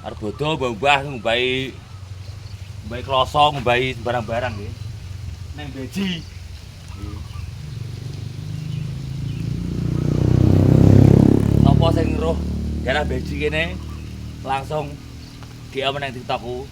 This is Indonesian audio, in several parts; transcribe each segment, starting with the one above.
Arep bodo mbah ngumbahi kloso, ngumbahi barang-barang nggih. Neng Beji. Sapa sing roh daerah Beji kene langsung DM nang TikTokku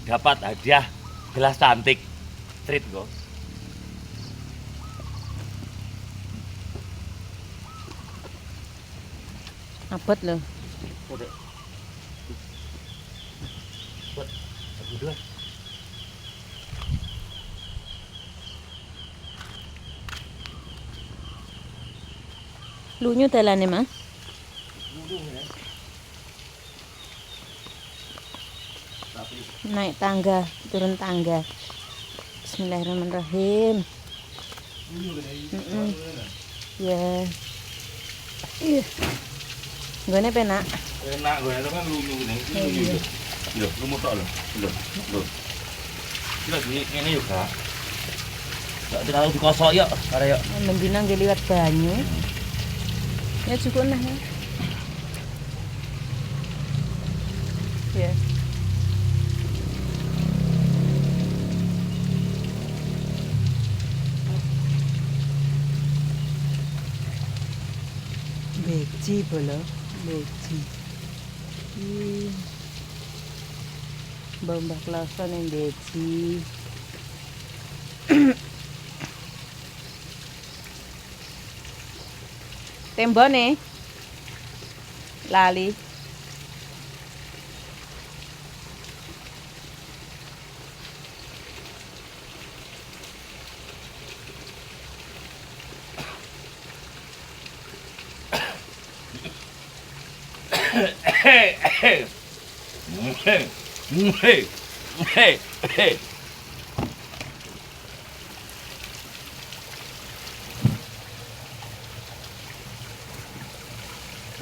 dapat hadiah gelas cantik treat kok. Abot lho. Udah. Buat aku dua. Lunyu dalane, Mas. Naik tangga, turun tangga. Bismillahirrahmanirrahim. Ya. Iya. Gone penak. Enak gue itu kan lunyu ini. Lunyu. Loh, lumut tok lho. Loh. Ini juga. Gak terlalu dikosok yuk, kare yuk. Mendina nggih liwat banyu. Ya cukup nah. Ya. Beji bolo, beji. Mbah kloso ning beji. Tembone lali.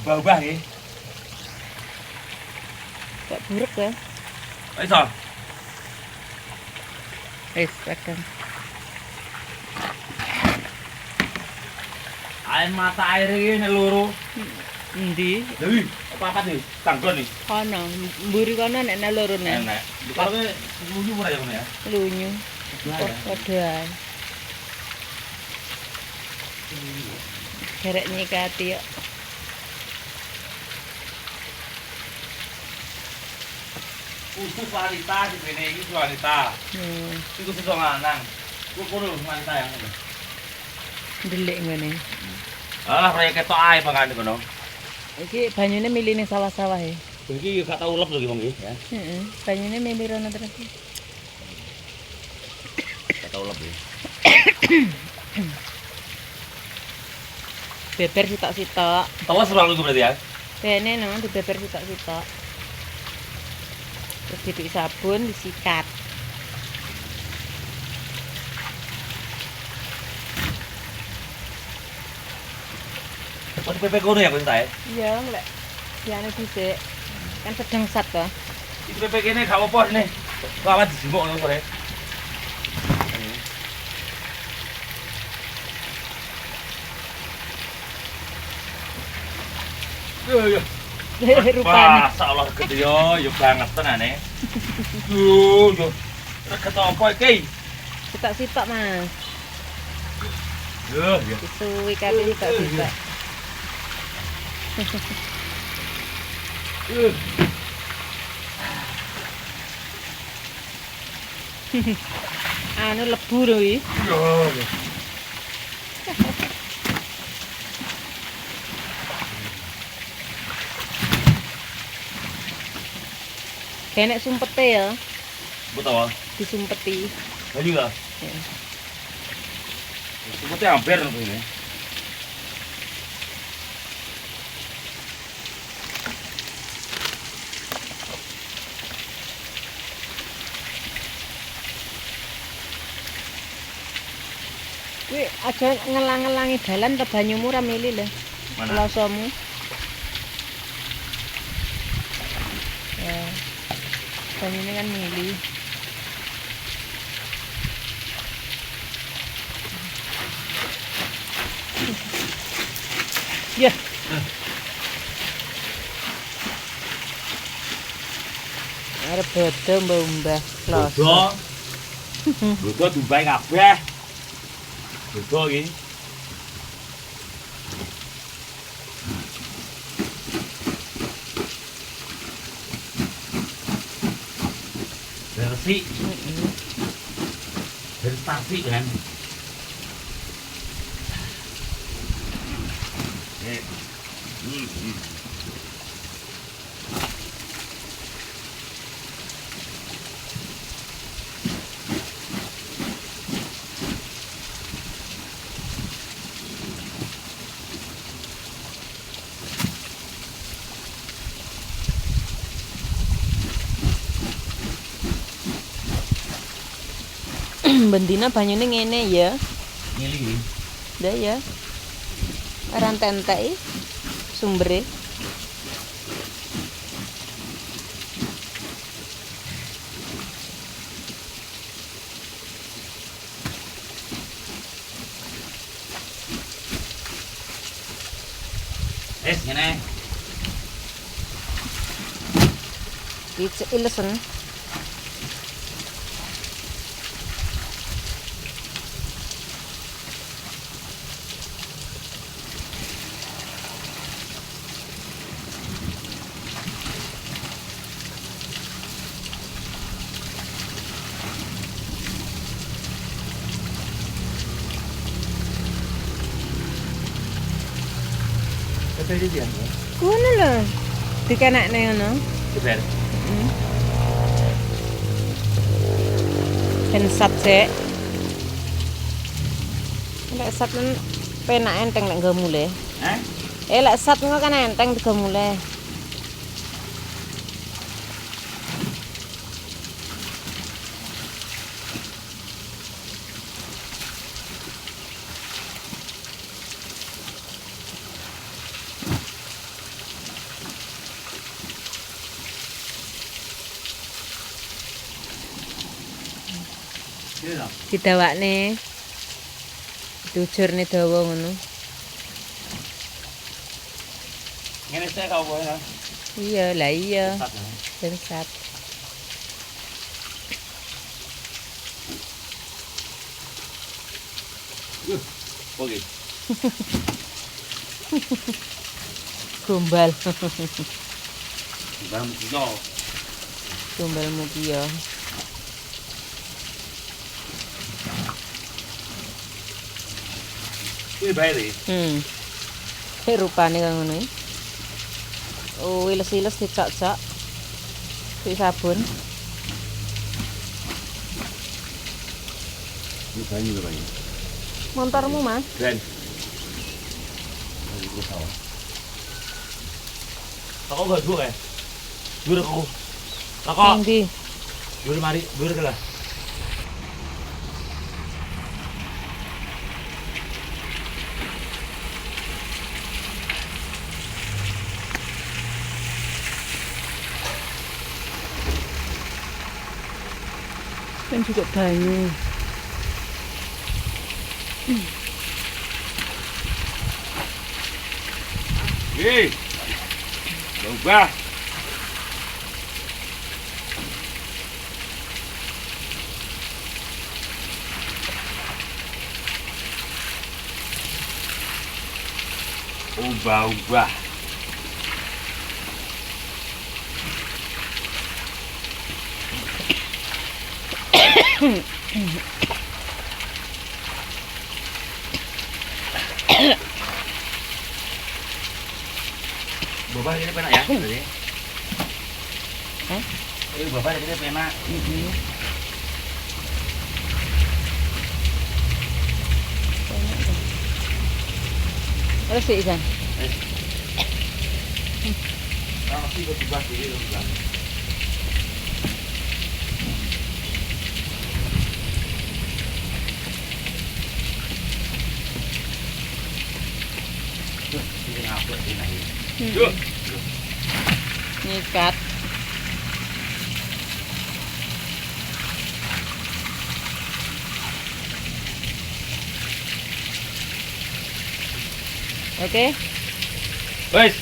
Ubah-ubah nggih. Kok buruk ya? Iso. Tekan. Air mata air iki loro. Endi? Dewi, apa nih? Tanggon nih. Kono, mburi kono nek loro nek. Enak. Kalau lunyu ora ya kono ya. Lunyu. Padha ae. Gerek nyikati yo. Khusus wanita di sini ini wanita. Itu khusus lanang. Ku kono wanita yang ngono. Delik ngene. Alah proyek ketok ae pangane kono. Iki banyune mili ning sawah-sawah e. Iki gak tau ulep lho iki wong iki ya. Heeh, banyune mili rono terus. Gak tau ulep ya. Beber sitok-sitok. Tawas ruang iku berarti ya. Dene no dibeber sitok-sitok. Terus didik sabun disikat. Oh, PP kono ya kok tak? Iya, lek diane dhisik. Kan sedang sat to. Iki PP kene gak apa-apa nih. Lawan dijimuk ngono sore. Yo. Rupane. Masyaallah gede yo banget tenane. Yo. Reget apa iki? Sitok-sitok, Mas. Yo. Disuwi kabeh sitok-sitok. Anu lebu lho iki. Yo. Kenek sumpete ya, Betul. disumpeti. Lagi lah. Ya. Seperti hampir ini. Kuwi aja ngelang-ngelangi dalan ke banyumu ra mili lho. Mana? Klosomu. Ya. Banyune kan mili. Ya. Arep bodo mbah Ploso. Bodo Dubai kabeh. Bodo iki. Bersih. Bersih kan. Bendina banyune ngene ya. Ngili. Ndak ya. Aran tentek sumbere. Ngene. Iki ilesen. Tapi dia Kuno lho. Dikenekne ngono. Ber. Ben sat sik. Lek sat men penak enteng nek nggo mulih. Hah? Lek sat engko kan enteng digo mulih. Iya. Didawakne. Dujurne dawa ngono. Ngene sik kau boleh lah. Iya, lah iya. Sat, ya. Ben sat. Oke. Gombal. Bang, yo. Gombal mugi ya. Ini bae iki. Kayak rupane kaya ngono iki. Oh, iles-iles dicak-cak. Di sabun. Ini bae juga bae. Montormu, Mas. Ben. Aku gak dua ya? Dua aku. Aku. Ndi? Dua mari, dua kelas. Kan juga banyu. Hei. Coba. Ubah. Bapak ini penak ya? Tadi. Hah? Bapak ini penak. Terus sih kan. Kalau sih berubah diri berubah. Ini ngapa sih nih? Yuk. Nyikat. Oke. Wes.